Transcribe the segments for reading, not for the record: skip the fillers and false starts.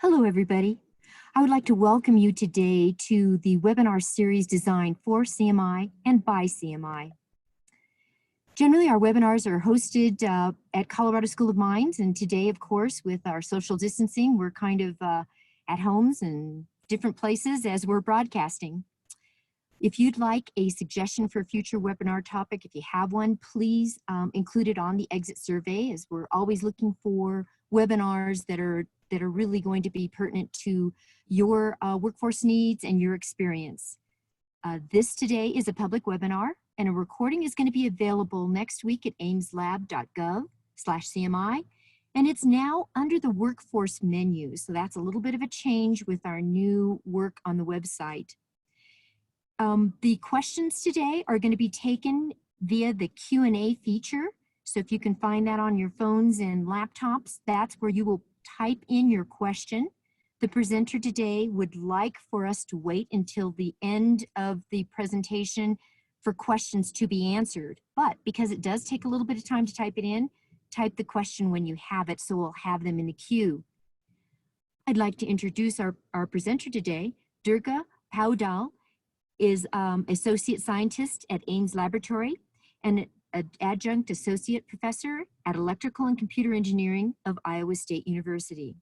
Hello, everybody. I would like to welcome you today to the webinar series designed for CMI and by CMI. Generally, our webinars are hosted at Colorado School of Mines, and today, of course, with our social distancing, we're kind of at homes and different places as we're broadcasting. If you'd like a suggestion for a future webinar topic, if you have one, please include it on the exit survey, as we're always looking for webinars that are really going to be pertinent to your workforce needs and your experience. This today is a public webinar, and a recording is going to be available next week at aimslab.gov/CMI, and it's now under the workforce menu. So that's a little bit of a change with our new work on the website. The questions today are going to be taken via the Q&A feature. So if you can find that on your phones and laptops, that's where you will type in your question. The presenter today would like for us to wait until the end of the presentation for questions to be answered. But because it does take a little bit of time to type it in, type the question when you have it, so we'll have them in the queue. I'd like to introduce our presenter today. Durga Paudyal is Associate Scientist at Ames Laboratory and an Adjunct Associate Professor at Electrical and Computer Engineering of Iowa State University.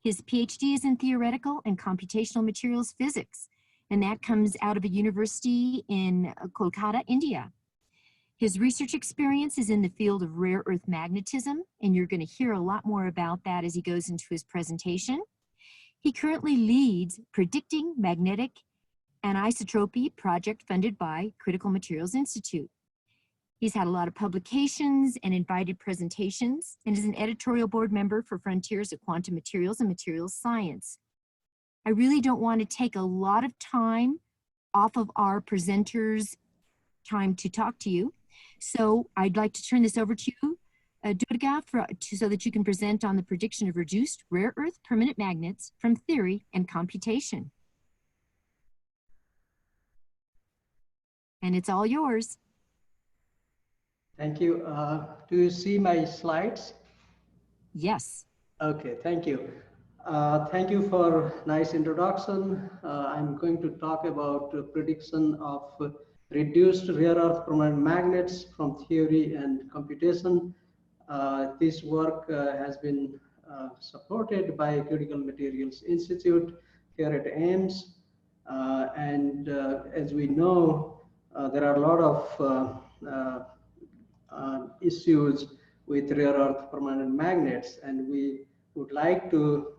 His PhD is in Theoretical and Computational Materials Physics, and that comes out of a university in Kolkata, India. His research experience is in the field of rare earth magnetism, and you're going to hear a lot more about that as he goes into his presentation. He currently leads Predicting Magnetic Anisotropy project funded by Critical Materials Institute. He's had a lot of publications and invited presentations, and is an editorial board member for Frontiers of Quantum Materials and Materials Science. I really don't want to take a lot of time off of our presenters' time to talk to you, so I'd like to turn this over to you, Durga, so that you can present on the prediction of reduced rare earth permanent magnets from theory and computation. And it's all yours. Thank you. Do you see my slides? Yes. Okay, thank you. Thank you for nice introduction. I'm going to talk about prediction of reduced rare earth permanent magnets from theory and computation. This work has been supported by Critical Materials Institute here at Ames. As we know, there are a lot of issues with rare earth permanent magnets, and we would like to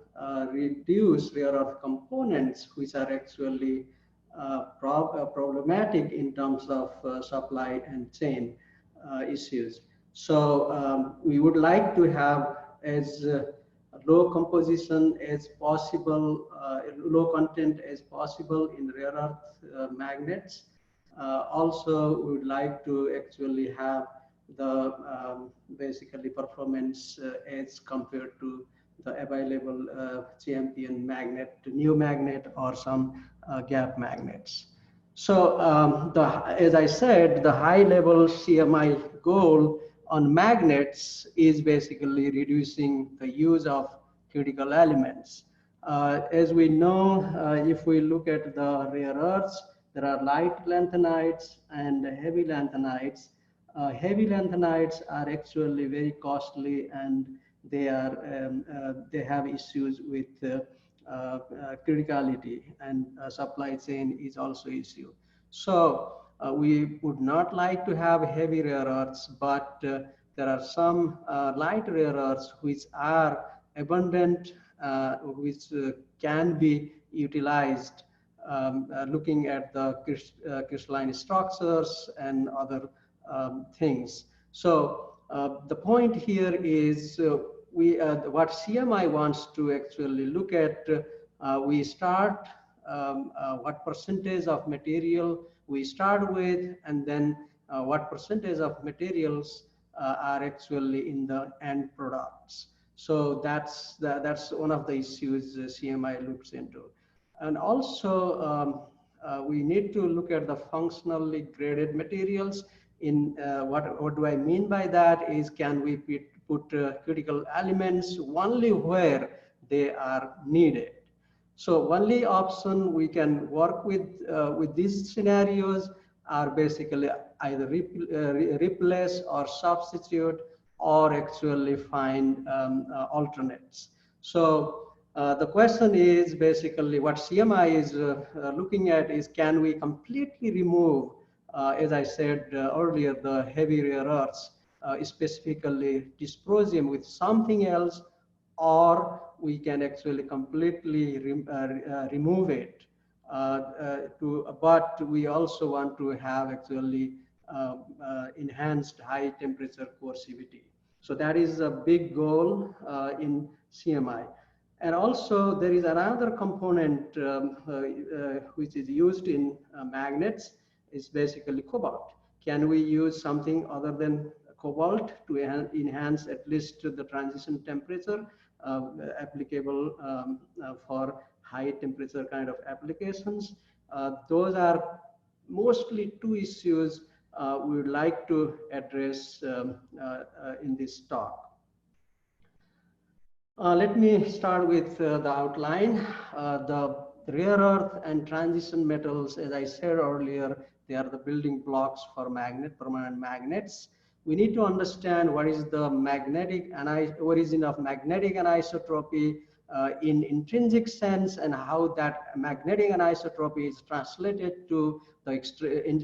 reduce rare earth components which are actually problematic in terms of supply and chain issues. So we would like to have as low composition as possible, low content as possible in rare earth magnets. Also, we would like to actually have the basically performance as compared to the available champion magnet, new magnet, or some gap magnets. So as I said, the high level CMI goal on magnets is basically reducing the use of critical elements. As we know, if we look at the rare earths, there are light lanthanides and heavy lanthanides. Heavy lanthanides are actually very costly, and they have issues with criticality, and supply chain is also issue. So we would not like to have heavy rare earths, but there are some light rare earths which are abundant, which can be utilized looking at the crystalline structures and other things. So the point here is what CMI wants to actually look at, we start what percentage of material we start with, and then what percentage of materials are actually in the end products. So that's one of the issues CMI looks into. And also we need to look at the functionally graded materials. In what do I mean by that is, can we put critical elements only where they are needed. So only option we can work with these scenarios are basically either replace or substitute, or actually find alternates. So the question is basically what CMI is looking at is, can we completely remove, as I said earlier, the heavy rare earths, specifically dysprosium, with something else, or we can actually completely remove it. But we also want to have actually enhanced high temperature coercivity. So that is a big goal in CMI. And also there is another component which is used in magnets, is basically cobalt. Can we use something other than cobalt to enhance at least the transition temperature applicable for high temperature kind of applications? Those are mostly two issues we would like to address in this talk. Let me start with the outline. The rare earth and transition metals, as I said earlier, they are the building blocks for permanent magnets. We need to understand what is the origin of magnetic anisotropy in intrinsic sense, and how that magnetic anisotropy is translated to the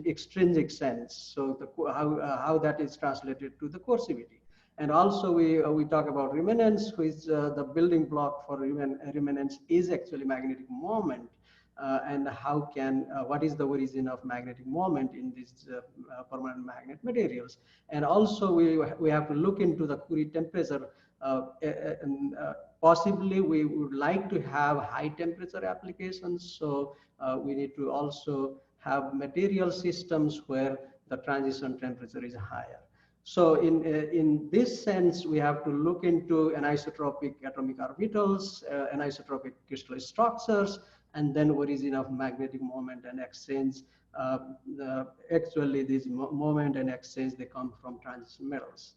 extrinsic sense. So how that is translated to the coercivity. And also we talk about remanence, which the building block for remanence is actually magnetic moment, and what is the origin of magnetic moment in these permanent magnet materials. And also we have to look into the Curie temperature. Possibly we would like to have high temperature applications, so we need to also have material systems where the transition temperature is higher. So in this sense, we have to look into anisotropic atomic orbitals, anisotropic crystal structures, and then origin of magnetic moment and exchange. Actually, this moment and exchange, they come from transition metals.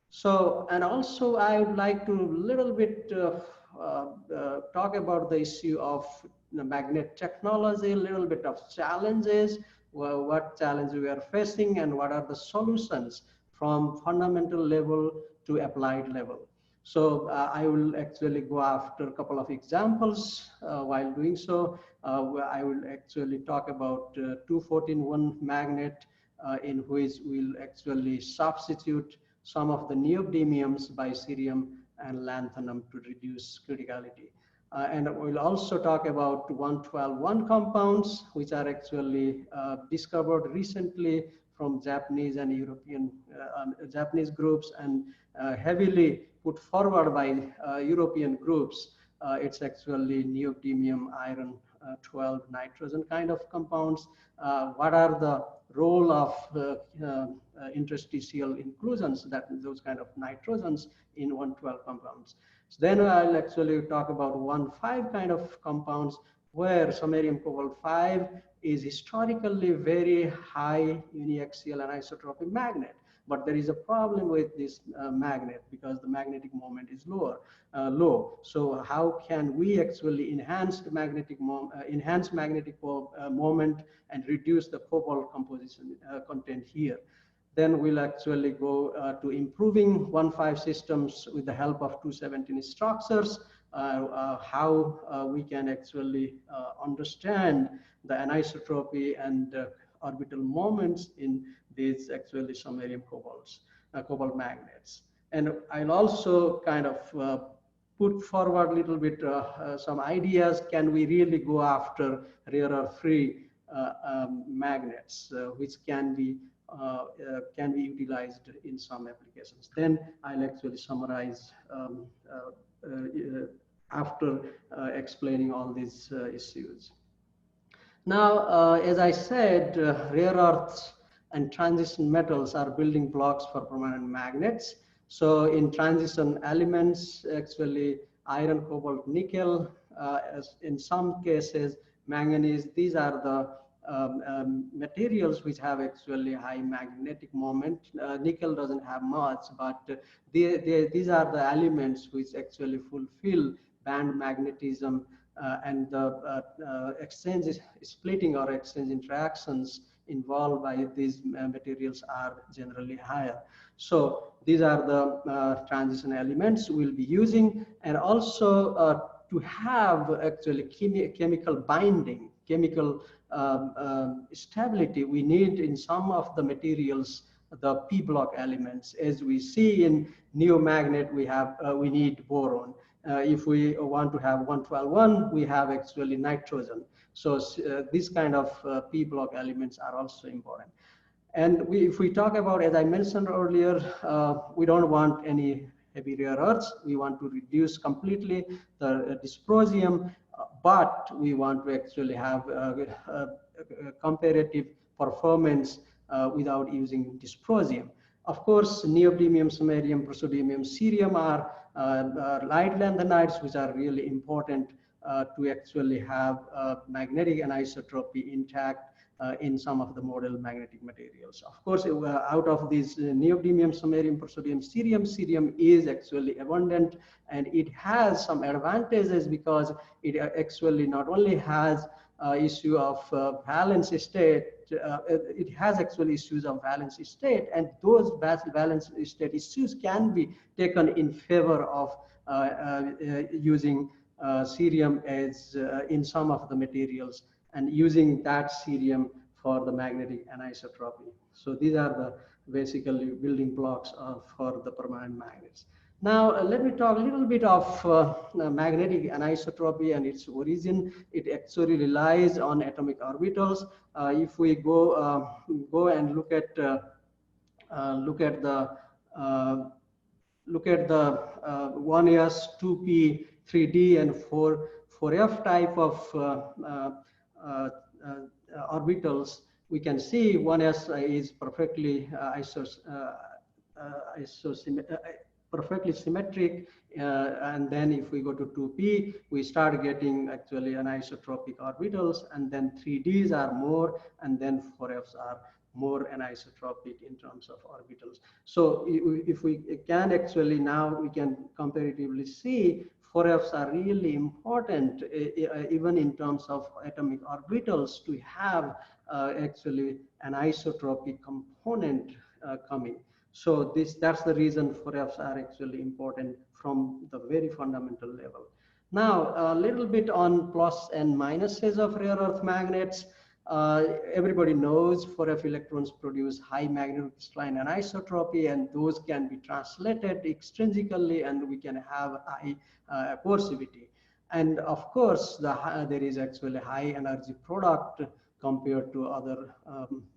So, and also I would like to little bit talk about the issue of the magnet technology, a little bit of challenges, what challenges we are facing, and what are the solutions from fundamental level to applied level. So I will actually go after a couple of examples. While doing so, I will actually talk about 214-1 magnet, in which we'll actually substitute some of the neodymiums by cerium and lanthanum to reduce criticality. And we'll also talk about 112-1 compounds, which are actually discovered recently from Japanese and European, Japanese groups, and heavily put forward by European groups. It's actually neodymium iron 12 nitrogen kind of compounds. What are the role of interstitial inclusions, those kind of nitrogens in 112 compounds? So then I'll actually talk about 1,5 kind of compounds, where samarium cobalt 5 is historically very high uniaxial anisotropic magnet. But there is a problem with this magnet, because the magnetic moment is low. So how can we actually enhance the magnetic moment and reduce the cobalt composition content here? Then we'll actually go to improving 1,5 systems with the help of 217 structures, how we can actually understand the anisotropy and orbital moments in these actually samarium cobalt magnets. And I'll also kind of put forward a little bit some ideas. Can we really go after rare earth free magnets, which can be utilized in some applications? Then I'll actually summarize after explaining all these issues. Now, as I said, rare earths and transition metals are building blocks for permanent magnets. So in transition elements, actually iron, cobalt, nickel, in some cases manganese, these are the materials which have actually high magnetic moment. Nickel doesn't have much, but these are the elements which actually fulfill band magnetism and the exchange splitting or exchange interactions involved by these materials are generally higher. So these are the transition elements we'll be using, and also to have actually chemical binding, chemical stability, we need in some of the materials the p block elements. As we see in neomagnet, we need boron. If we want to have 112.1, we have actually nitrogen. So these kind of p block elements are also important. And if we talk about, as I mentioned earlier, we don't want any heavy rare earths. We want to reduce completely the dysprosium, but we want to actually have comparative performance without using dysprosium. Of course, neodymium, samarium, praseodymium, cerium are light lanthanides, which are really important to actually have magnetic anisotropy intact in some of the model magnetic materials. Of course, out of these neodymium, samarium, praseodymium, cerium is actually abundant, and it has some advantages because it actually not only has issue of valence state, it has actually issues of valence state, and those valence state issues can be taken in favor of using cerium as in some of the materials, and using that cerium for the magnetic anisotropy. So these are the basically building blocks for the permanent magnets. Now, let me talk a little bit of magnetic anisotropy and its origin. It actually relies on atomic orbitals. If we go and look at the 1s, 2p, 3d, and 4f type of orbitals, we can see 1s is perfectly perfectly symmetric, and then if we go to 2p, we start getting actually anisotropic orbitals, and then 3ds are more, and then 4fs are more anisotropic in terms of orbitals. So if we can actually, now we can comparatively see 4fs are really important, even in terms of atomic orbitals, to have actually an isotropic component coming. So that's the reason 4fs are actually important from the very fundamental level. Now, a little bit on plus and minuses of rare earth magnets. Everybody knows 4f electrons produce high magnetocrystalline anisotropy, and those can be translated extrinsically, and we can have high coercivity. And of course, there is actually high energy product compared to other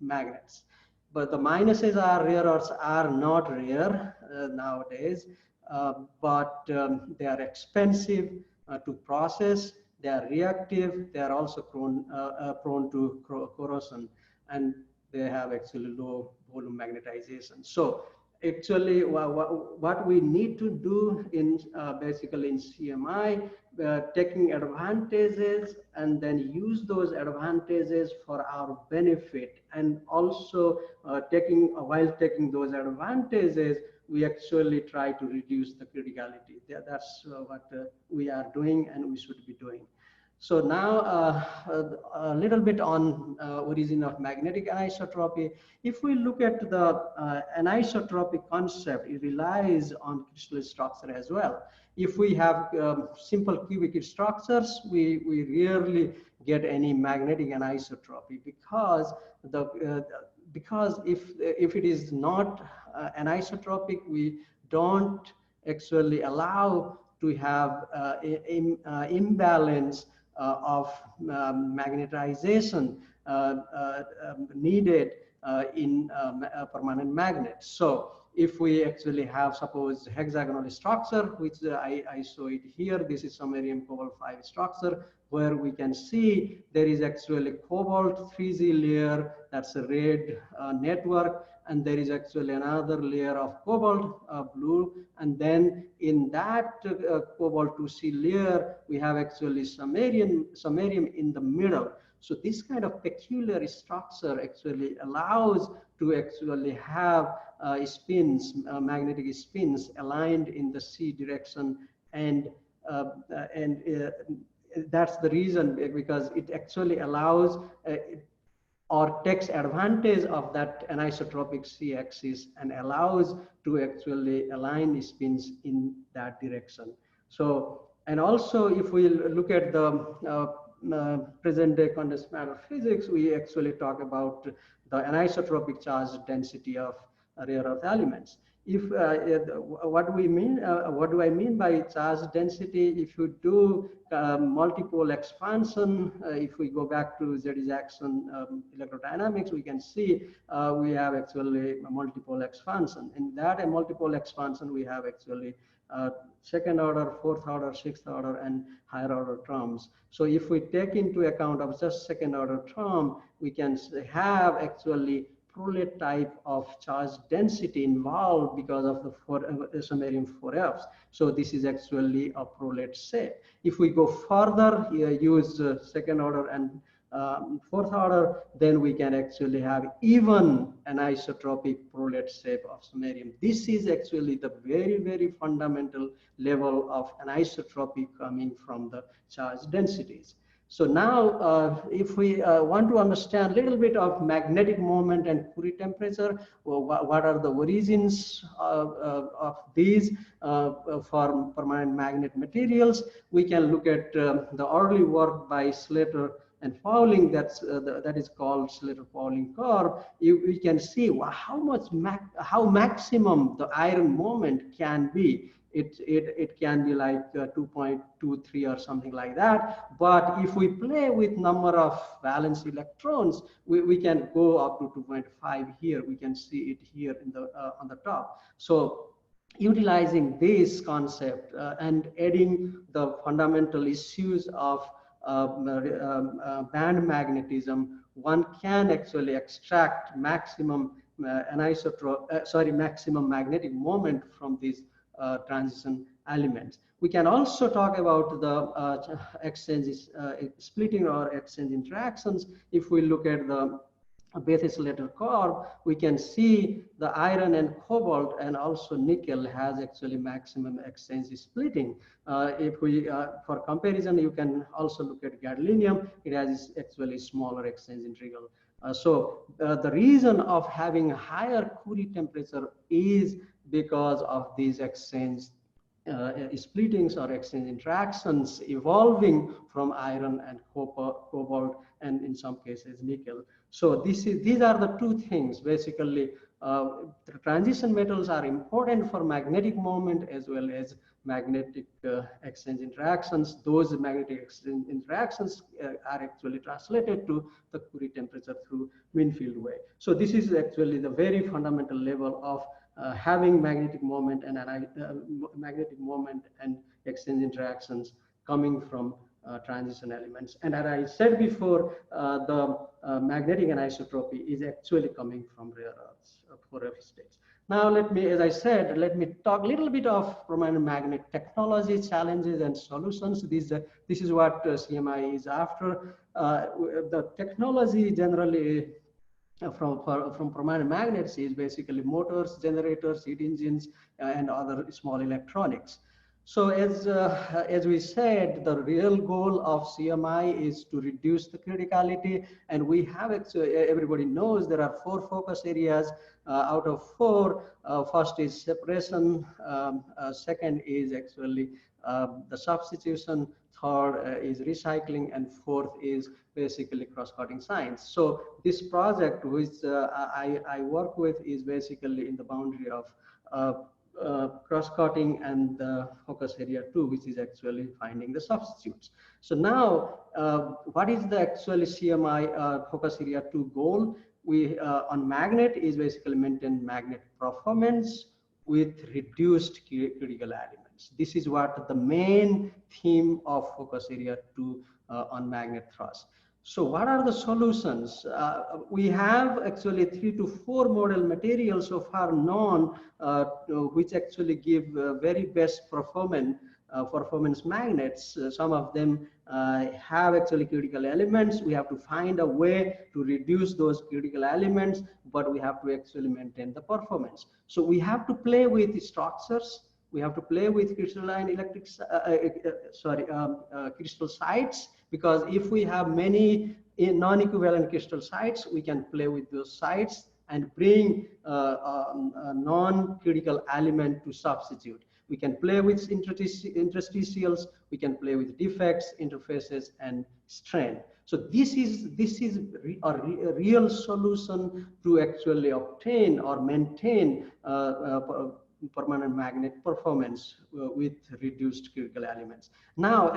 magnets. But the minuses are rare earths are not rare nowadays, but they are expensive to process. They are reactive. They are also prone to corrosion, and they have actually low volume magnetization. So actually, what we need to do in basically in CMI, taking advantages and then use those advantages for our benefit, and also while taking those advantages, we actually try to reduce the criticality. That's what we are doing and we should be doing. So now a little bit on origin of magnetic anisotropy. If we look at the anisotropic concept, it relies on crystal structure as well. If we have simple cubic structures, we rarely get any magnetic anisotropy, because if it is not anisotropic, we don't actually allow to have imbalance of magnetization needed in permanent magnets. So if we actually have, suppose, hexagonal structure, which I show it here, this is samarium cobalt 5 structure, where we can see there is actually cobalt 3Z layer, that's a red network, and there is actually another layer of cobalt blue, and then in that cobalt 2C layer, we have actually samarium in the middle. So this kind of peculiar structure actually allows to actually have spins, magnetic spins aligned in the C direction, and and that's the reason, because it actually allows or takes advantage of that anisotropic c-axis and allows to actually align spins in that direction. So, and also if we look at the present day condensed matter physics, we actually talk about the anisotropic charge density of rare earth elements. If what do I mean by charge density? If you do multiple expansion, if we go back to Z-Jackson electrodynamics, we can see we have actually a multiple expansion. In that multiple expansion, we have actually second order, fourth order, sixth order, and higher order terms. So if we take into account of just second order term, we can have actually prolate type of charge density involved because of the samarium 4Fs. So this is actually a prolate shape. If we go further, use second order and fourth order, then we can actually have even an isotropic prolate shape of samarium. This is actually the very, very fundamental level of anisotropy coming from the charge densities. So now, if we want to understand a little bit of magnetic moment and Curie temperature, well, what are the origins of these for permanent magnet materials, we can look at the early work by Slater and Pauling. That is called Slater-Pauling curve. We can see how maximum the iron moment can be. It can be like 2.23 or something like that. But if we play with number of valence electrons, we can go up to 2.5 here. We can see it here in the on the top. So utilizing this concept and adding the fundamental issues of band magnetism, one can actually extract maximum maximum magnetic moment from these transition elements. We can also talk about the exchanges, splitting or exchange interactions. If we look at the Bethe-Slater curve, we can see the iron and cobalt and also nickel has actually maximum exchange splitting. If we, for comparison, you can also look at gadolinium. It has actually smaller exchange integral. So the reason of having higher Curie temperature is because of these exchange splittings or exchange interactions evolving from iron and copper, cobalt, and in some cases nickel. So these are the two things basically. The transition metals are important for magnetic moment as well as magnetic exchange interactions. Those magnetic exchange interactions are actually translated to the Curie temperature through mean field way. So this is actually the very fundamental level of having magnetic moment and exchange interactions coming from transition elements. And as I said before, the magnetic anisotropy is actually coming from rare earths, 4F states. Now let me, as I said, let me talk a little bit of permanent magnet technology challenges and solutions. This is what CMI is after. The technology generally from permanent magnets is basically motors, generators, heat engines, and other small electronics. So as we said, the real goal of CMI is to reduce the criticality, and we have actually, everybody knows there are 4 focus areas out of 4. First is separation, second is actually the substitution, third is recycling, and fourth is basically cross-cutting science. So this project which I work with is basically in the boundary of cross-cutting and the focus area 2, which is actually finding the substitutes. So now what is the actually CMI focus area 2 goal? We on magnet is basically maintain magnet performance with reduced critical elements. This is what the main theme of focus area 2 on magnet thrust. So what are the solutions? We have actually 3 to 4 model materials so far known which actually give very best performance magnets. Some of them have actually critical elements. We have to find a way to reduce those critical elements, but we have to actually maintain the performance. So we have to play with the structures, We have to play with crystalline crystal sites, because if we have many non-equivalent crystal sites, we can play with those sites and bring a non-critical element to substitute. We can play with interstitials, we can play with defects, interfaces, and strain. So this is a real solution to actually obtain or maintain permanent magnet performance with reduced critical elements. Now,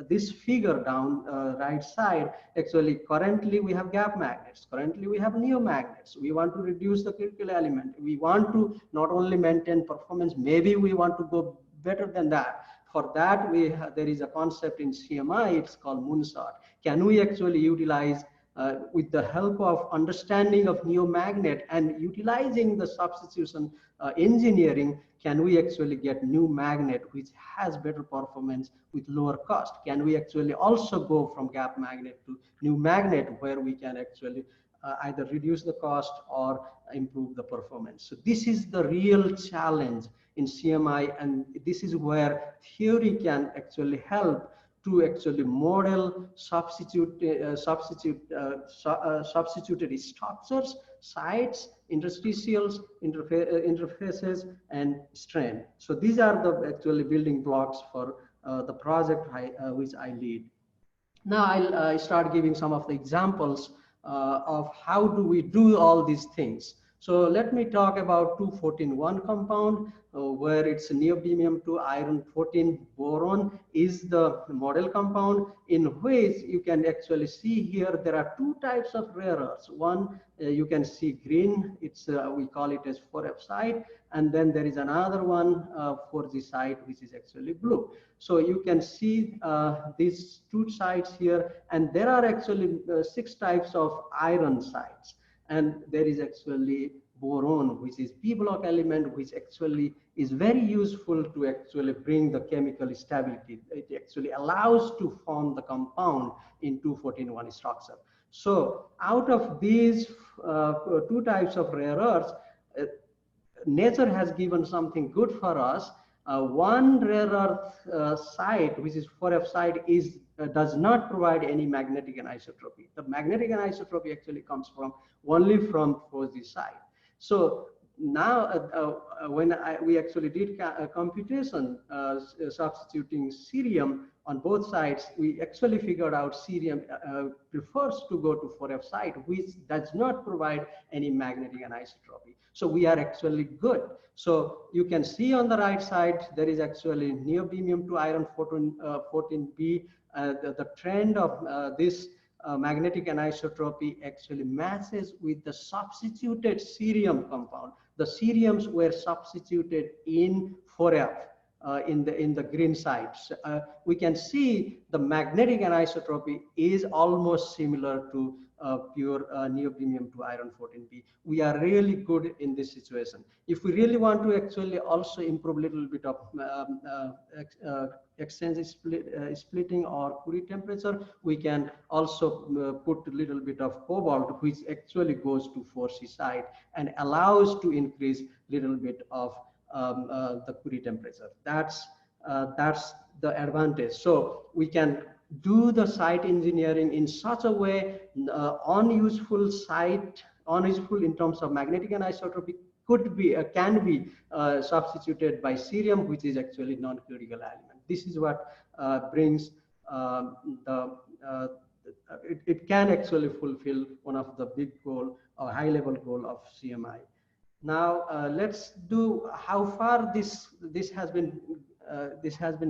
this figure down right side, actually currently we have gap magnets, currently we have neomagnets. We want to reduce the critical element. We want to not only maintain performance, maybe we want to go better than that. For that, there is a concept in CMI, it's called moonshot. Can we actually utilize, with the help of understanding of neomagnet and utilizing the substitution engineering, can we actually get new magnet which has better performance with lower cost? Can we actually also go from gap magnet to new magnet, where we can actually either reduce the cost or improve the performance? So this is the real challenge in CMI, and this is where theory can actually help to actually model substituted structures, sites, interstitials, interfaces, and strain. So these are the actually building blocks for the project which I lead. Now I'll start giving some of the examples of how do we do all these things. So let me talk about 214-1 compound, where it's neodymium 2 iron 14 boron is the model compound, in which you can actually see here there are two types of rare earths. One, you can see green, it's we call it as 4F site, and then there is another one for the site which is actually blue. So you can see these two sites here, and there are actually 6 types of iron sites. And there is actually boron, which is p block element, which actually is very useful to actually bring the chemical stability. It actually allows to form the compound in 214-1 structure. So out of these 2 types of rare earths, nature has given something good for us. One rare earth site, which is 4F site, does not provide any magnetic anisotropy. The magnetic anisotropy actually comes from only from this site. So now when we actually did computation substituting cerium on both sides, we actually figured out cerium prefers to go to 4F site, which does not provide any magnetic anisotropy. So we are actually good. So you can see on the right side, there is actually neodymium 2 iron 14B. The trend of this magnetic anisotropy actually matches with the substituted cerium compound. The ceriums were substituted in 4F. In the green sites, we can see the magnetic anisotropy is almost similar to pure neodymium 2 iron 14B. We are really good in this situation. If we really want to actually also improve a little bit of exchange splitting or Curie temperature, we can also put a little bit of cobalt, which actually goes to 4C site and allows to increase little bit of the Curie temperature. That's the advantage. So we can do the site engineering in such a way, unuseful site, unuseful in terms of magnetic anisotropy can be substituted by cerium, which is actually non-critical element. This is what brings it can actually fulfill one of the big goal or high level goal of CMI. Now let's do how far this has been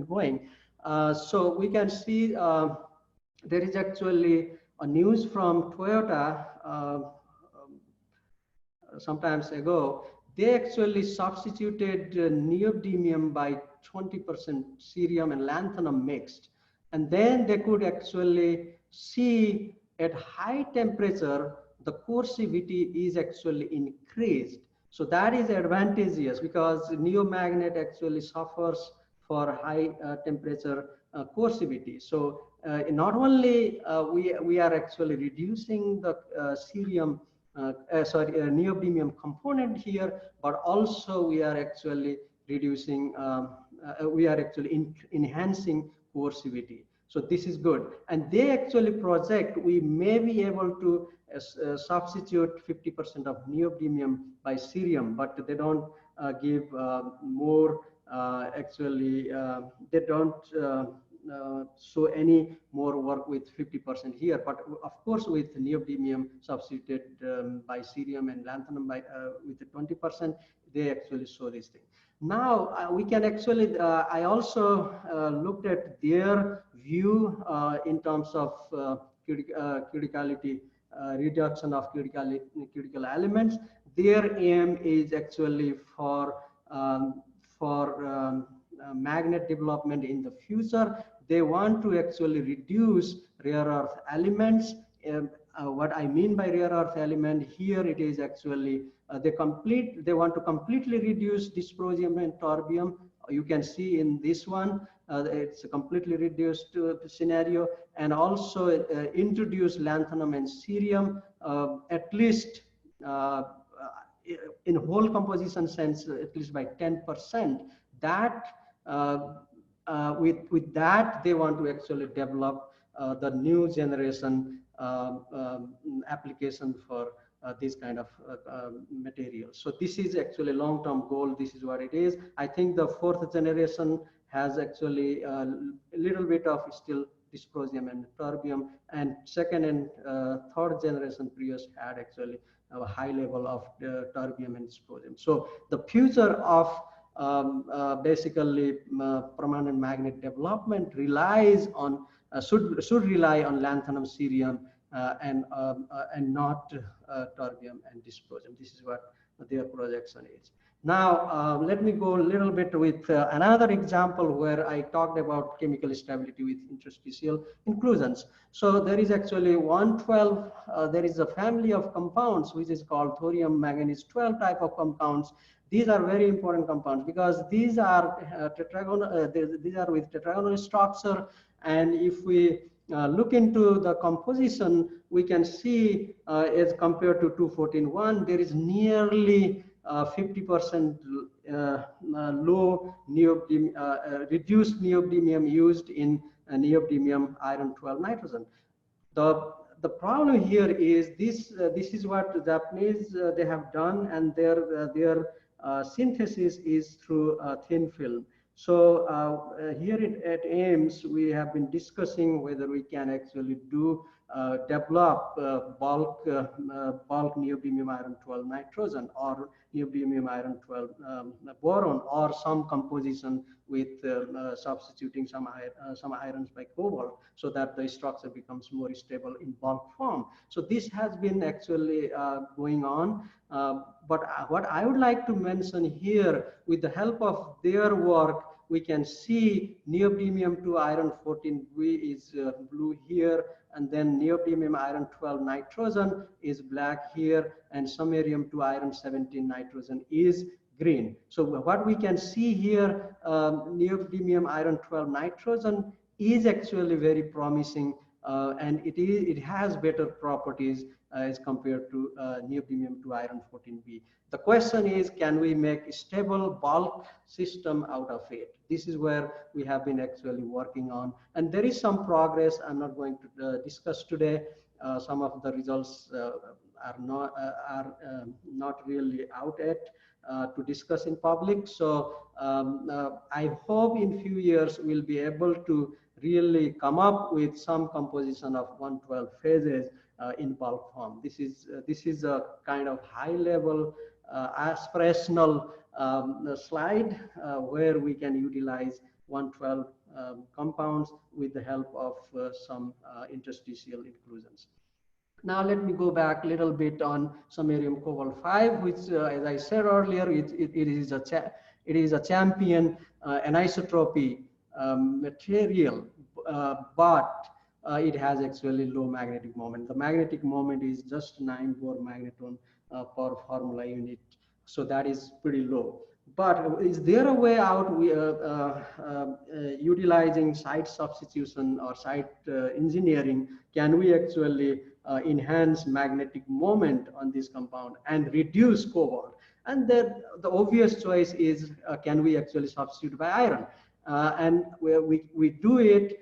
going. So we can see there is actually a news from Toyota sometimes ago. They actually substituted neodymium by 20% cerium and lanthanum mixed, and then they could actually see at high temperature the coercivity is actually increased. So that is advantageous, because neomagnet actually suffers for high temperature coercivity. So not only we are actually reducing the neodymium component here, but also we are actually reducing, we are actually enhancing coercivity. So this is good. And they actually project we may be able to substitute 50% of neodymium by cerium, but they don't give more, actually, they don't show any more work with 50% here. But of course, with neodymium substituted by cerium and lanthanum by, with the 20%, they actually show this thing. Now we can actually, I also looked at their view in terms of criticality, reduction of critical elements. Their aim is actually for magnet development in the future. They want to actually reduce rare earth elements. What I mean by rare earth element here, it is actually they want to completely reduce dysprosium and terbium. You can see in this one, it's a completely reduced scenario, and also introduce lanthanum and cerium, at least in whole composition sense, at least by 10%. That with that, they want to actually develop the new generation application for this kind of material. So this is actually a long-term goal. This is what it is. I think the fourth generation has actually a little bit of still dysprosium and terbium, and second and third generation Prius had actually a high level of terbium and dysprosium. So the future of basically permanent magnet development relies on should rely on lanthanum, cerium, and not terbium and dysprosium. This is what their projection is. Now, let me go a little bit with another example where I talked about chemical stability with interstitial inclusions. So there is actually 112, there is a family of compounds which is called thorium manganese 12 type of compounds. These are very important compounds because these are tetragonal, these are with tetragonal structure. And if we look into the composition, we can see as compared to 214.1, there is nearly 50% low reduced neodymium used in neodymium iron 12 nitrogen. The problem here is this is what the Japanese they have done, and their synthesis is through thin film. So here at AIMS, we have been discussing whether we can actually develop bulk neodymium iron 12 nitrogen or neodymium iron 12 boron, or some composition with substituting some irons by cobalt, so that the structure becomes more stable in bulk form. So this has been actually going on. But what I would like to mention here, with the help of their work, we can see neodymium 2 iron 14V is blue here, and then neodymium iron 12 nitrogen is black here, and samarium 2 iron 17 nitrogen is green. So what we can see here, neodymium iron 12 nitrogen is actually very promising, and it has better properties as compared to neodymium 2 iron 14V. The question is, can we make a stable bulk system out of it? This is where we have been actually working on, and there is some progress. I'm not going to discuss today. Some of the results are not really out yet to discuss in public. So I hope in few years we'll be able to really come up with some composition of 112 phases in bulk form. This is a kind of high level aspirational slide where we can utilize 112 compounds with the help of some interstitial inclusions. Now let me go back a little bit on samarium cobalt 5, which, as I said earlier, it is a champion anisotropy material, but it has actually low magnetic moment. The magnetic moment is just 9 Bohr magneton per formula unit, so that is pretty low. But is there a way out utilizing site substitution or site engineering? Can we actually enhance magnetic moment on this compound and reduce cobalt? And then the obvious choice is, can we actually substitute by iron? And we do it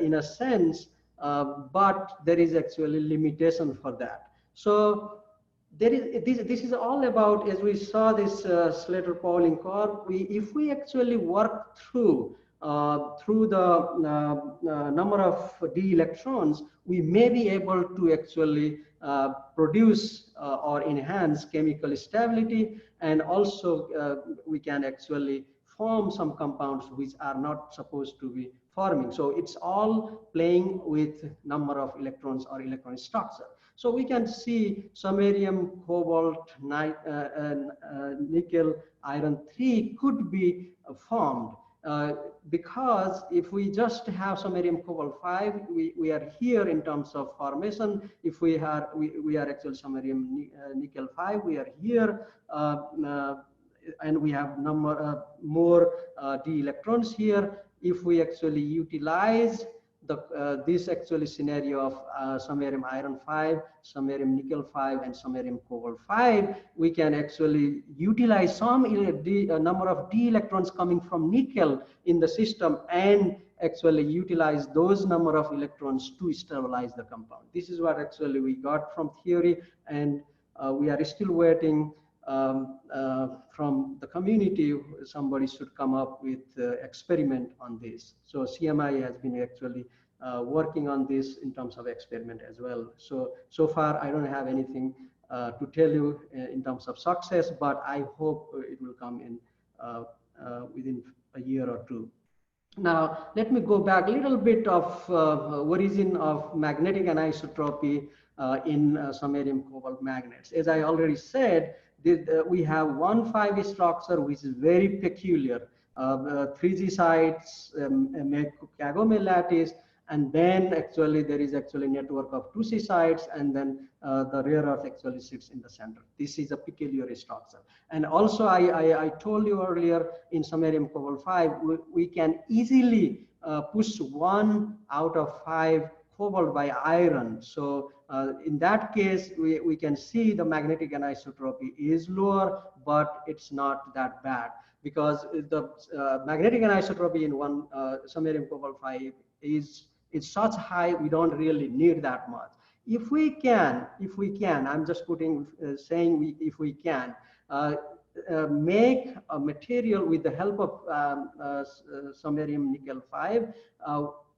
in a sense, but there is actually limitation for that. So there is this is all about, as we saw this Slater-Pauling curve, if we actually work through the number of d electrons, we may be able to actually produce or enhance chemical stability, and also we can actually form some compounds which are not supposed to be forming. So it's all playing with number of electrons or electron structure. So we can see samarium, cobalt, nickel, iron 3 could be formed. Because if we just have samarium cobalt 5, we are here in terms of formation. If we are actually samarium nickel 5, we are here, and we have more d electrons here. If we actually utilize this actually scenario of samarium iron 5, samarium nickel 5, and samarium cobalt 5, we can actually utilize some number of d electrons coming from nickel in the system, and actually utilize those number of electrons to stabilize the compound. This is what actually we got from theory, and we are still waiting from the community. Somebody should come up with experiment on this. So CMI has been actually working on this in terms of experiment as well. So far I don't have anything to tell you in terms of success, but I hope it will come in within a year or two. Now, let me go back a little bit of origin of magnetic anisotropy in samarium cobalt magnets. As I already said, we have 1,5 structure which is very peculiar. 3G sites make Kagome lattice, and then actually there is actually network of 2C sites, and then the rare earth actually sits in the center. This is a peculiar structure. And also I told you earlier, in samarium cobalt 5, we can easily push 1 out of 5 cobalt by iron. So in that case, we can see the magnetic anisotropy is lower, but it's not that bad, because the magnetic anisotropy in one samarium cobalt 5 is such high, we don't really need that much. If we can, I'm just putting saying if we can make a material with the help of samarium nickel 5,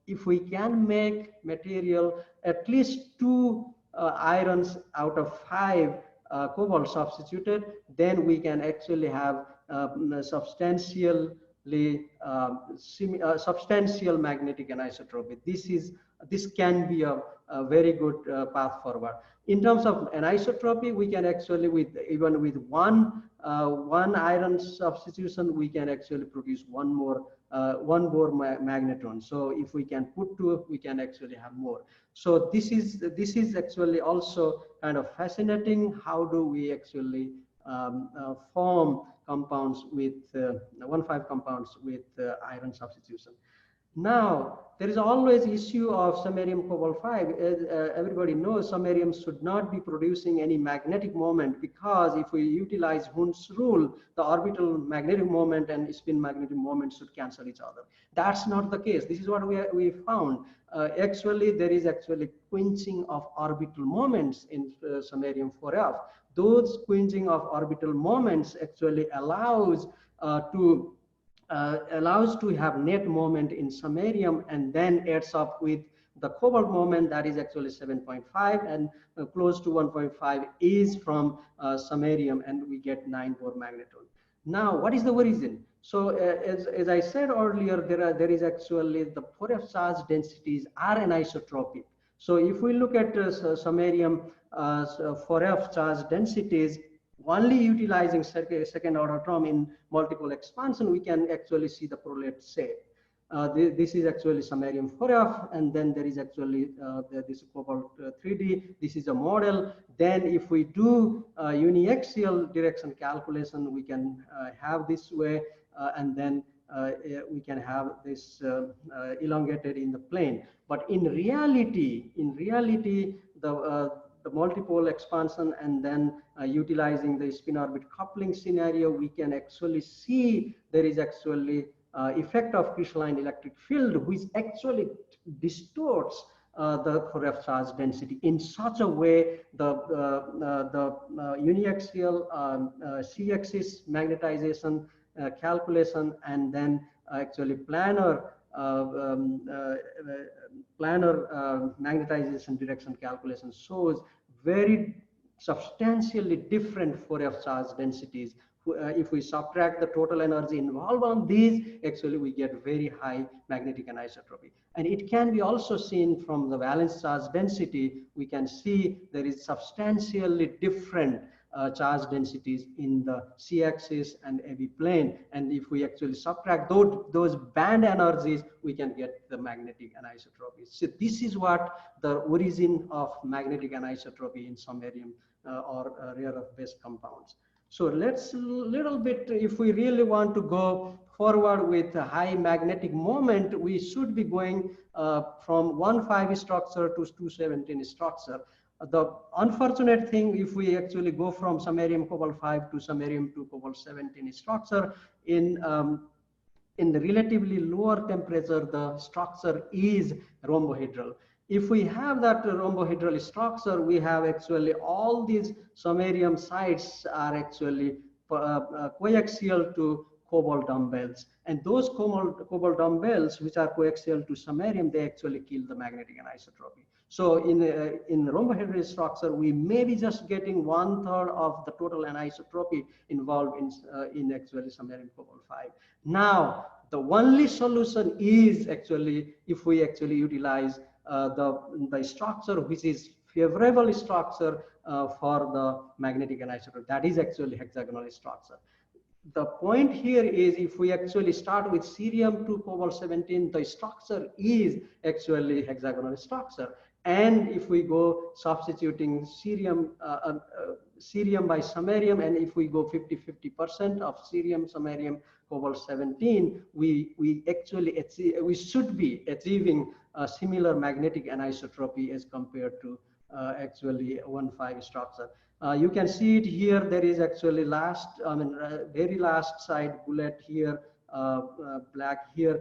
if we can make material at least 2 irons out of 5 cobalt substituted, then we can actually have substantial magnetic anisotropy. This can be a very good path forward. In terms of anisotropy, we can actually, even with one iron substitution, we can actually produce one more magnetron. So if we can put 2, we can actually have more. So this is actually also kind of fascinating. How do we actually form compounds with 1,5 compounds with iron substitution? Now, there is always issue of samarium cobalt 5. As everybody knows, samarium should not be producing any magnetic moment, because if we utilize Hund's rule, the orbital magnetic moment and spin magnetic moment should cancel each other. That's not the case. This is what we found. Actually, there is actually quenching of orbital moments in samarium 4F. Those quenching of orbital moments actually allows to have net moment in samarium, and then adds up with the cobalt moment, that is actually 7.5, and close to 1.5 is from samarium, and we get 9 Bohr magnetron. Now, what is the origin? So as I said earlier, there is actually the 4F charge densities are anisotropic. So if we look at samarium 4F charge densities, only utilizing second order term in multiple expansion, we can actually see the prolate shape. This is actually samarium 4F, and then there is actually this cobalt 3D. This is a model. Then if we do uniaxial direction calculation, we can have this way, and then we can have this the multipole expansion and then utilizing the spin orbit coupling scenario, we can actually see there is actually effect of crystalline electric field which actually distorts the Fourier charge density in such a way the uniaxial c-axis magnetization calculation and then actually planar magnetization direction calculation shows very substantially different Fourier charge densities. If we subtract the total energy involved on these, actually we get very high magnetic anisotropy. And it can be also seen from the valence charge density. We can see there is substantially different charge densities in the c-axis and AB plane. And if we actually subtract those band energies, we can get the magnetic anisotropy. So this is what the origin of magnetic anisotropy in samarium or rare earth-based compounds. So let's little bit, if we really want to go forward with a high magnetic moment, we should be going from 1,5 structure to 217 structure. The unfortunate thing, if we actually go from samarium cobalt 5 to samarium 2 cobalt 17 structure, in the relatively lower temperature, the structure is rhombohedral. If we have that rhombohedral structure, we have actually all these samarium sites are actually coaxial to cobalt dumbbells. And those cobalt dumbbells, which are coaxial to samarium, they actually kill the magnetic anisotropy. So in rhombohedral structure, we may be just getting 1/3 of the total anisotropy involved in actually samarium cobalt 5. Now, the only solution is actually if we actually utilize the structure which is favorable structure for the magnetic anisotropy. That is actually hexagonal structure. The point here is if we actually start with cerium 2 cobalt 17, the structure is actually hexagonal structure. And if we go substituting cerium by samarium, and if we go 50-50% of cerium, samarium, cobalt 17, we actually we should be achieving a similar magnetic anisotropy as compared to actually 1,5 structure. You can see it here. There is actually very last side bullet here, black here.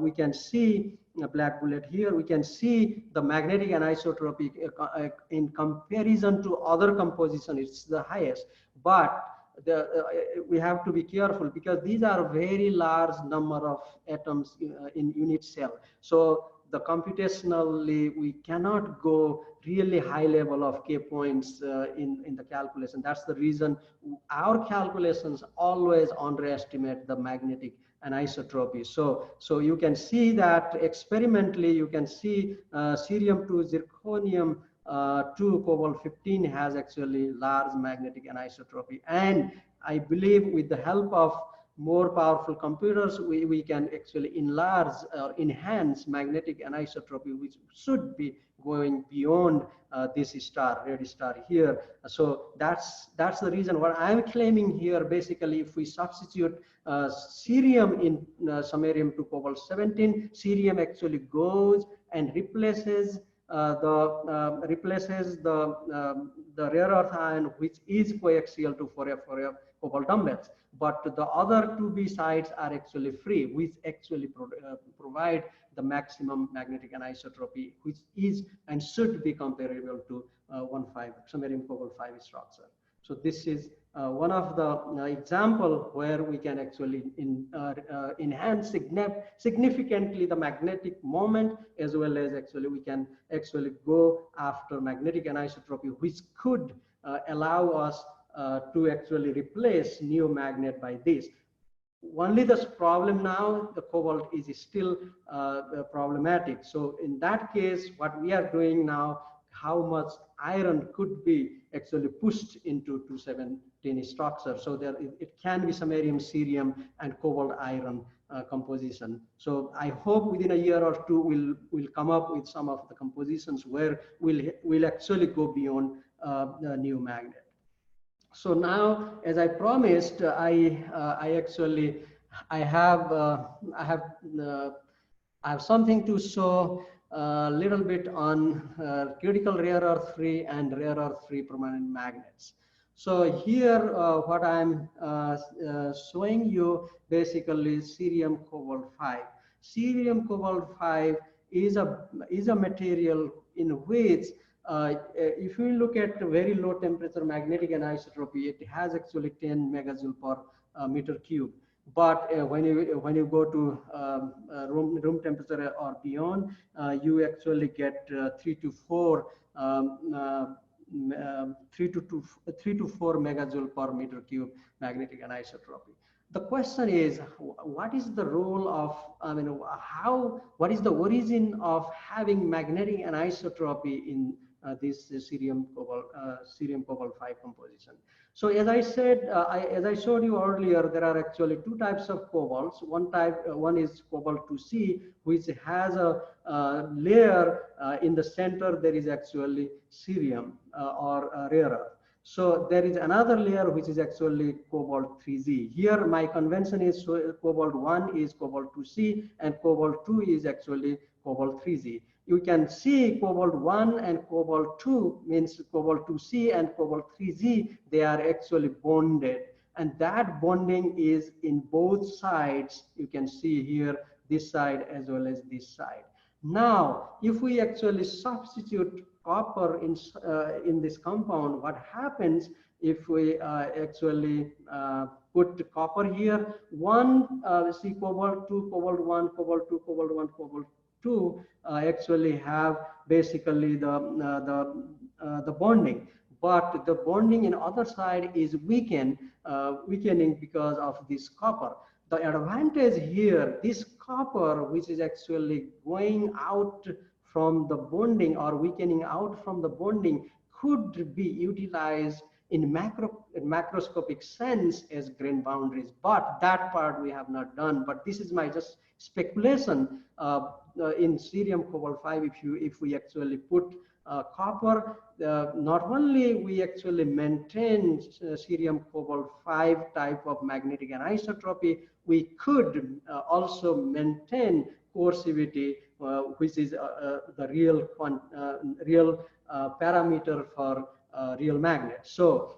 We can see a black bullet here. We can see the magnetic anisotropy in comparison to other composition. It's the highest, but we have to be careful because these are very large number of atoms in unit cell. So the computationally, we cannot go really high level of K points in the calculation. That's the reason our calculations always underestimate the magnetic anisotropy. So you can see that experimentally, you can see cerium 2 zirconium 2 cobalt 15 has actually large magnetic anisotropy. And I believe with the help of more powerful computers, we can actually enlarge or enhance magnetic anisotropy, which should be going beyond this star, red star here. So that's the reason what I'm claiming here. Basically, if we substitute cerium in samarium to cobalt 17, cerium actually goes and replaces the rare earth ion, which is coaxial to Fourier cobalt dumbbells. But the other 2B sites are actually free, which actually provide the maximum magnetic anisotropy, which is and should be comparable to 1,5 samarium cobalt 5 structure. So this is one of the example where we can actually enhance significantly the magnetic moment, as well as actually we can actually go after magnetic anisotropy, which could allow us to actually replace new magnet by this. Only the problem now, the cobalt is still problematic. So in that case, what we are doing now, how much iron could be actually pushed into 217 structure. So there it can be samarium, cerium, and cobalt iron composition. So I hope within a year or two we'll come up with some of the compositions where we'll actually go beyond the new magnet. So now, as I promised, I have something to show a little bit on critical rare earth free and rare earth free permanent magnets. So here, what I'm showing you basically cerium cobalt 5. Cerium cobalt 5 is a material in which if you look at very low temperature magnetic anisotropy, it has actually 10 megajoule per meter cube. But when you go to room temperature or beyond, you actually get 3 to 4 3 to 4 megajoule per meter cube magnetic anisotropy. The question is, what is the role of, what is the origin of having magnetic anisotropy in this cerium cobalt 5 composition? So as I said, as I showed you earlier, there are actually two types of cobalts. One is cobalt 2C, which has a layer in the center. There is actually cerium or rare earth. So there is another layer which is actually cobalt 3Z. Here my convention is cobalt 1 is cobalt 2C and cobalt 2 is actually cobalt 3Z. You can see cobalt 1 and cobalt 2 means cobalt 2C and cobalt 3Z, they are actually bonded. And that bonding is in both sides. You can see here this side as well as this side. Now, if we actually substitute copper in this compound, what happens if we actually put copper here? See cobalt 2, cobalt 1, cobalt 2, cobalt 1, cobalt 2 actually have basically the bonding, but the bonding in other side is weakening because of this copper. The advantage here, this copper, which is actually going out from the bonding or weakening out from the bonding, could be utilized in macroscopic sense as grain boundaries, but that part we have not done. But this is my just speculation. In cerium cobalt 5, if we actually put copper, not only we actually maintain cerium cobalt 5 type of magnetic anisotropy, we could also maintain coercivity, which is the real parameter for real magnets. So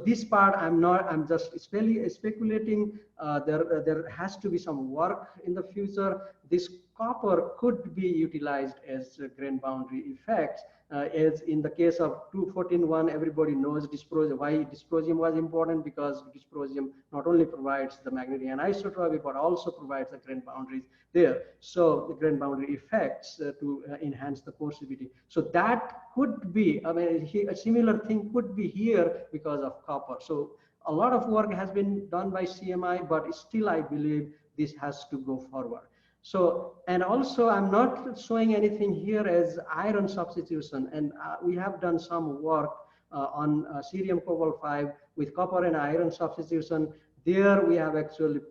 this part I'm just speculating. There has to be some work in the future. This copper could be utilized as grain boundary effects. As in the case of 214.1, everybody knows why dysprosium was important, because dysprosium not only provides the magnetic anisotropy but also provides the grain boundaries there. So the grain boundary effects to enhance the coercivity. So that could be, a similar thing could be here because of copper. So a lot of work has been done by CMI, but still I believe this has to go forward. So, and also I'm not showing anything here as iron substitution, and we have done some work on cerium cobalt 5 with copper and iron substitution. There we have actually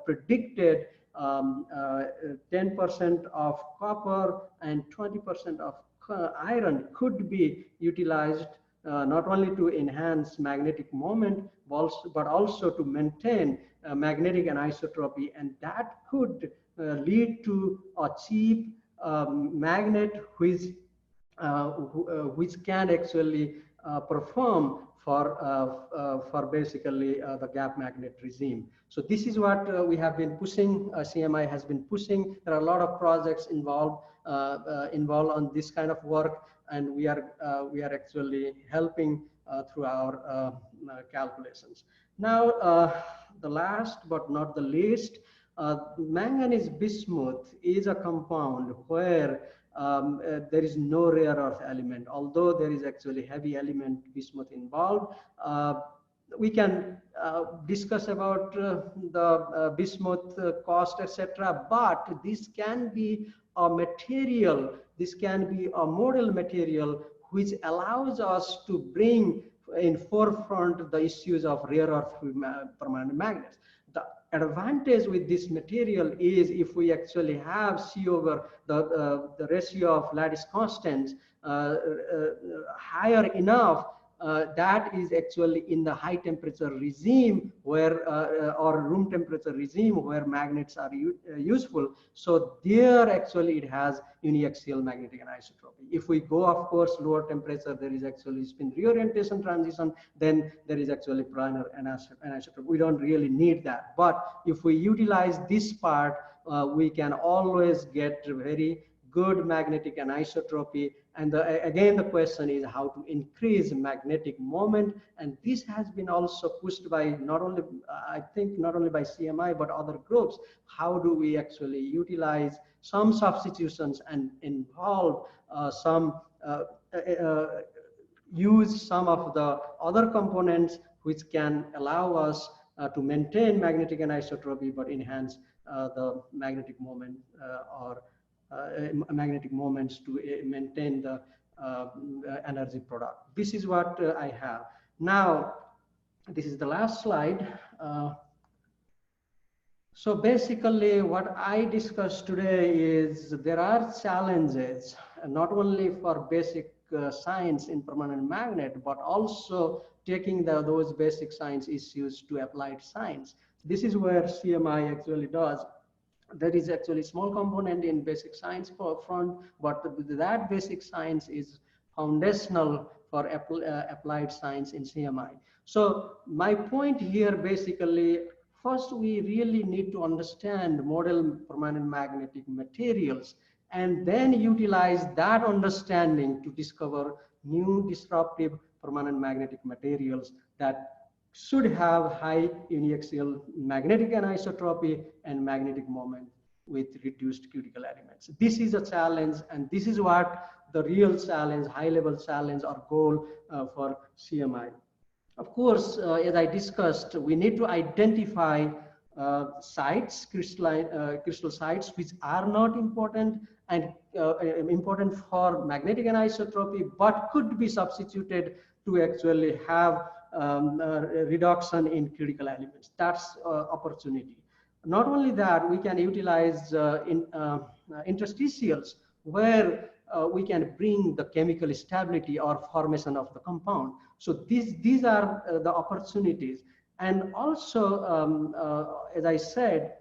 predicted 10% of copper and 20% of iron could be utilized not only to enhance magnetic moment, but also to maintain magnetic anisotropy, and that could lead to a cheap magnet which can actually perform for basically the gap magnet regime. So this is what we have been pushing. CMI has been pushing. There are a lot of projects involved on this kind of work, and we are actually helping through our calculations. Now, the last but not the least, manganese bismuth is a compound where there is no rare earth element, although there is actually heavy element bismuth involved. We can discuss about the bismuth cost, etc., but this can be a material, this can be a model material which allows us to bring in forefront the issues of rare earth permanent magnets. The advantage with this material is if we actually have C over the ratio of lattice constants higher enough, that is actually in the high temperature regime where or room temperature regime where magnets are useful. So there actually it has uniaxial magnetic anisotropy. If we go, of course, lower temperature, there is actually spin reorientation transition, then there is actually planar anisotropy. We don't really need that. But if we utilize this part, we can always get very good magnetic anisotropy. And again, the question is how to increase magnetic moment. And this has been also pushed by not only, I think, not only by CMI, but other groups. How do we actually utilize some substitutions and involve use some of the other components which can allow us to maintain magnetic anisotropy, but enhance the magnetic moment or magnetic moments to maintain the energy product. This is what I have. Now, this is the last slide. So basically what I discussed today is there are challenges, not only for basic science in permanent magnet, but also taking those basic science issues to applied science. This is where CMI actually does. There is actually small component in basic science for front, but that basic science is foundational for applied science in CMI. So my point here basically, first we really need to understand model permanent magnetic materials and then utilize that understanding to discover new disruptive permanent magnetic materials that should have high uniaxial magnetic anisotropy and magnetic moment with reduced cuticle elements. This is a challenge, and this is what the real challenge, high-level challenge or goal for CMI. Of course, as I discussed, we need to identify sites, crystal sites, which are not important and important for magnetic anisotropy, but could be substituted to actually have reduction in critical elements. That's opportunity. Not only that, we can utilize interstitials where we can bring the chemical stability or formation of the compound. So these are the opportunities. And also, as I said,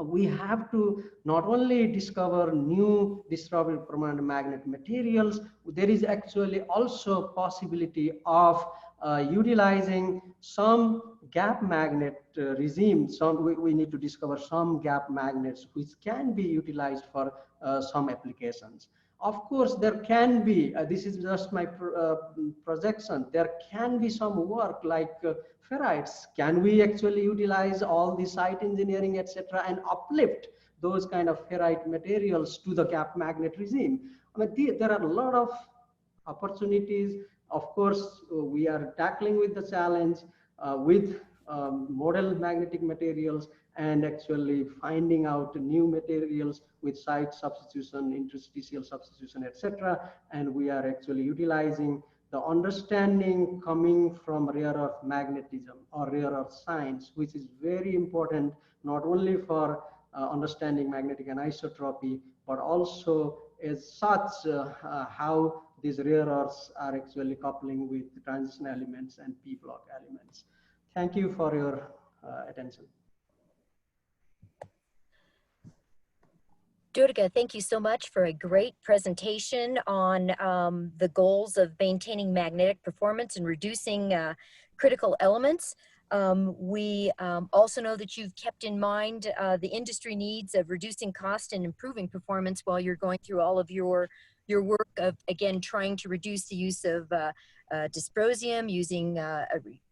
we have to not only discover new disruptive permanent magnet materials, there is actually also possibility of utilizing some gap magnet regime. We need to discover some gap magnets which can be utilized for some applications. Of course, there can be, this is just my projection, there can be some work like ferrites. Can we actually utilize all the site engineering, etc., and uplift those kind of ferrite materials to the gap magnet regime? I mean, there are a lot of opportunities. Of course, we are tackling with the challenge with model magnetic materials and actually finding out new materials with site substitution, interstitial substitution, etc. And we are actually utilizing the understanding coming from rare earth magnetism or rare earth science, which is very important not only for understanding magnetic anisotropy, but also as such how these rare earths are actually coupling with transition elements and p-block elements. Thank you for your attention. Durga, thank you so much for a great presentation on the goals of maintaining magnetic performance and reducing critical elements. We also know that you've kept in mind the industry needs of reducing cost and improving performance while you're going through all of your work of, again, trying to reduce the use of dysprosium,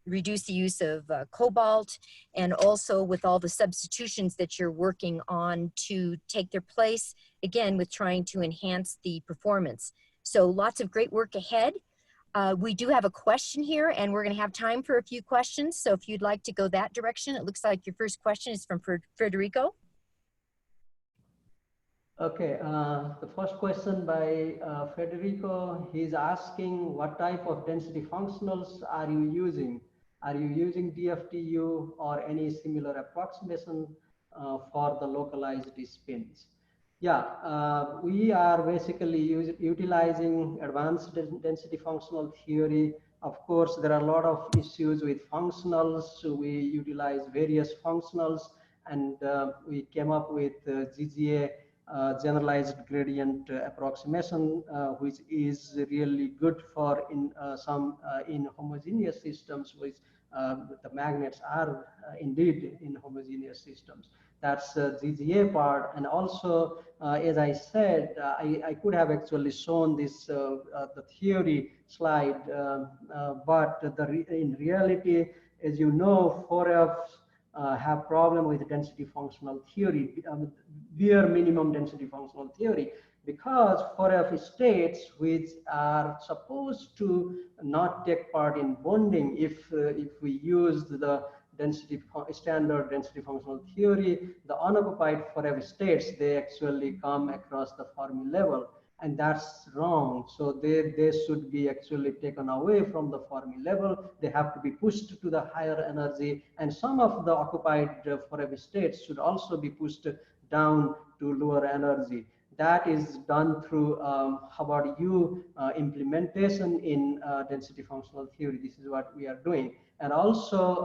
reduce the use of cobalt, and also with all the substitutions that you're working on to take their place, again, with trying to enhance the performance. So lots of great work ahead. We do have a question here, and we're going to have time for a few questions. So if you'd like to go that direction, it looks like your first question is from Federico. Okay, the first question by Federico, he's asking what type of density functionals are you using? Are you using DFTU or any similar approximation for the localized spins? Yeah, we are basically utilizing advanced density functional theory Of course, there are a lot of issues with functionals. So we utilize various functionals, and we came up with GGA, generalized gradient approximation, which is really good for some in homogeneous systems, which the magnets are indeed in homogeneous systems. That's GGA part. And also, as I said, I could have actually shown this the theory slide, but in reality, as you know, 4Fs have problem with density functional theory, bare minimum density functional theory, because 4F states which are supposed to not take part in bonding, if we use the standard density functional theory, the unoccupied 4F states, they actually come across the Fermi level, and that's wrong. So they should be actually taken away from the Fermi level. They have to be pushed to the higher energy, and some of the occupied 4F states should also be pushed down to lower energy. That is done through Hubbard-U implementation in density functional theory. This is what we are doing. And also,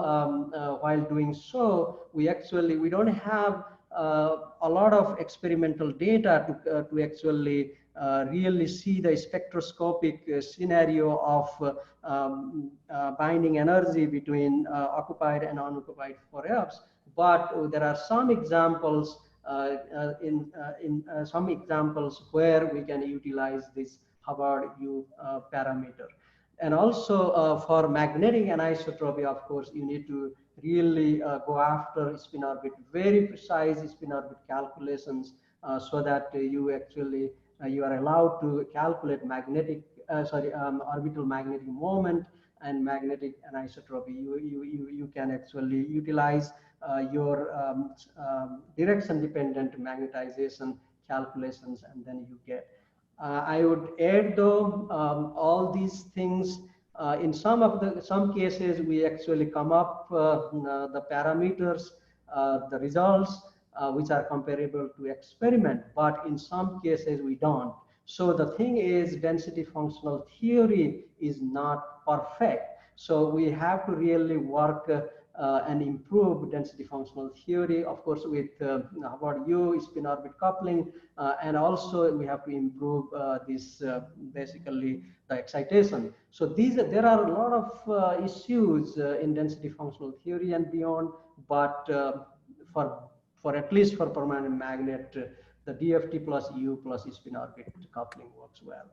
while doing so, we don't have a lot of experimental data to actually really see the spectroscopic scenario of binding energy between occupied and unoccupied 4Fs. But there are some examples some examples where we can utilize this Hubbard-U parameter. And also for magnetic anisotropy, of course, you need to really go after spin orbit, very precise spin orbit calculations, so that you actually you are allowed to calculate orbital magnetic moment and magnetic anisotropy. You can actually utilize your direction dependent magnetization calculations, and then you get. I would add though, all these things, in some cases we actually come up the parameters, the results which are comparable to experiment, but in some cases we don't. So the thing is, density functional theory is not perfect. So we have to really work and improve density functional theory, of course, with Hubbard-U spin orbit coupling, and also we have to improve this basically the excitation. So there are a lot of issues in density functional theory and beyond, but for at least for permanent magnet, the DFT plus U plus spin orbit coupling works well.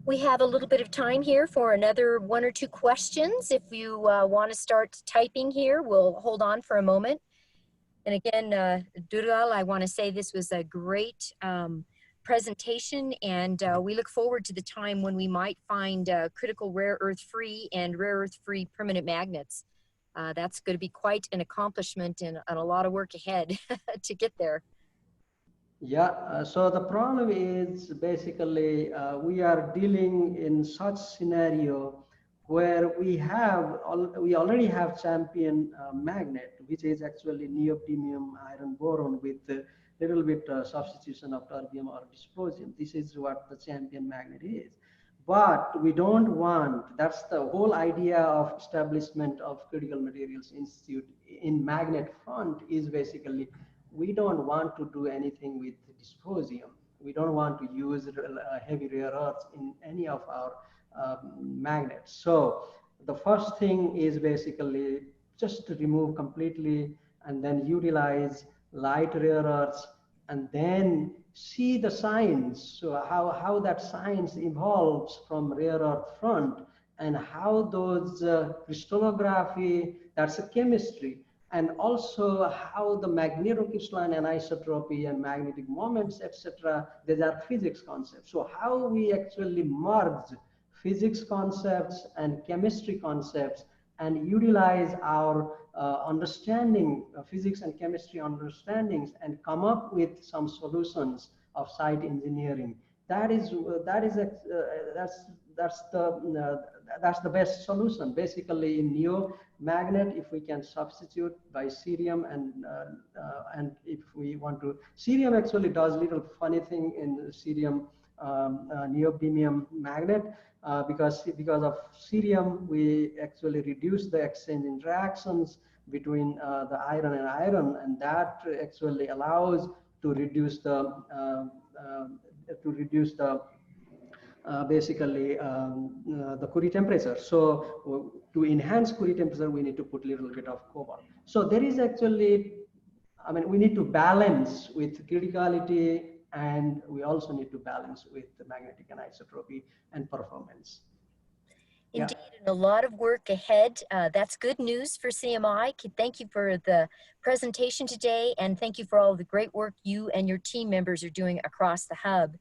We have a little bit of time here for another 1 or 2 questions. If you want to start typing here, we'll hold on for a moment. And again, Durga, I want to say this was a great presentation, and we look forward to the time when we might find critical rare earth free and rare earth free permanent magnets. That's going to be quite an accomplishment and a lot of work ahead to get there. Yeah, so the problem is basically we are dealing in such scenario where we already have champion magnet, which is actually neodymium iron boron with a little bit substitution of terbium or dysprosium. This is what the champion magnet is. But we don't want, that's the whole idea of establishment of Critical Materials Institute in magnet front, is basically we don't want to do anything with dysprosium. We don't want to use heavy rare earths in any of our magnets. So the first thing is basically just to remove completely and then utilize light rare earths, and then see the science, so how that science evolves from rare earth front, and how those crystallography, that's a chemistry, and also how the magnetocrystalline anisotropy and magnetic moments, etc., these are physics concepts. So how we actually merge physics concepts and chemistry concepts and utilize our understanding, physics and chemistry understandings, and come up with some solutions of site engineering. That's the best solution. Basically, in neo magnet, if we can substitute by cerium, and if we want to, cerium actually does little funny thing in cerium. neodymium magnet. Because of cerium, we actually reduce the exchange interactions between the iron and iron, and that actually allows to reduce the basically the Curie temperature. So to enhance Curie temperature, we need to put a little bit of cobalt. So there is actually, I mean, we need to balance with criticality, and we also need to balance with the magnetic anisotropy and performance. Indeed, and a lot of work ahead. That's good news for CMI. Thank you for the presentation today, and thank you for all the great work you and your team members are doing across the hub.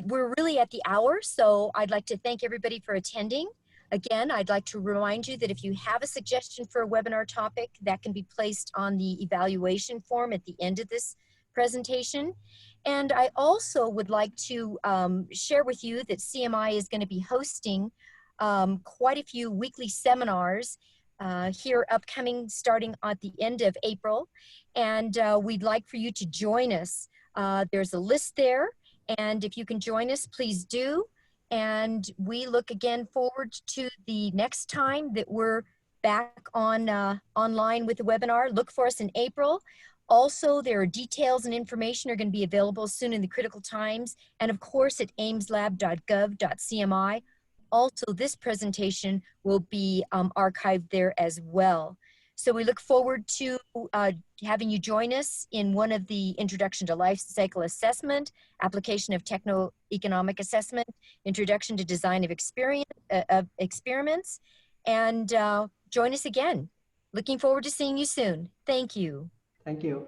We're really at the hour, so I'd like to thank everybody for attending. Again, I'd like to remind you that if you have a suggestion for a webinar topic, that can be placed on the evaluation form at the end of this presentation. And I also would like to share with you that CMI is going to be hosting quite a few weekly seminars here upcoming starting at the end of April. And we'd like for you to join us. There's a list there. And if you can join us, please do. And we look again forward to the next time that we're back on online with the webinar. Look for us in April. Also, there are details and information are going to be available soon in the Critical Times, and of course at aimslab.gov.cmi. Also, this presentation will be archived there as well. So we look forward to having you join us in one of the Introduction to Life Cycle Assessment, Application of Techno-Economic Assessment, Introduction to Design of Experiments, and join us again. Looking forward to seeing you soon. Thank you. Thank you.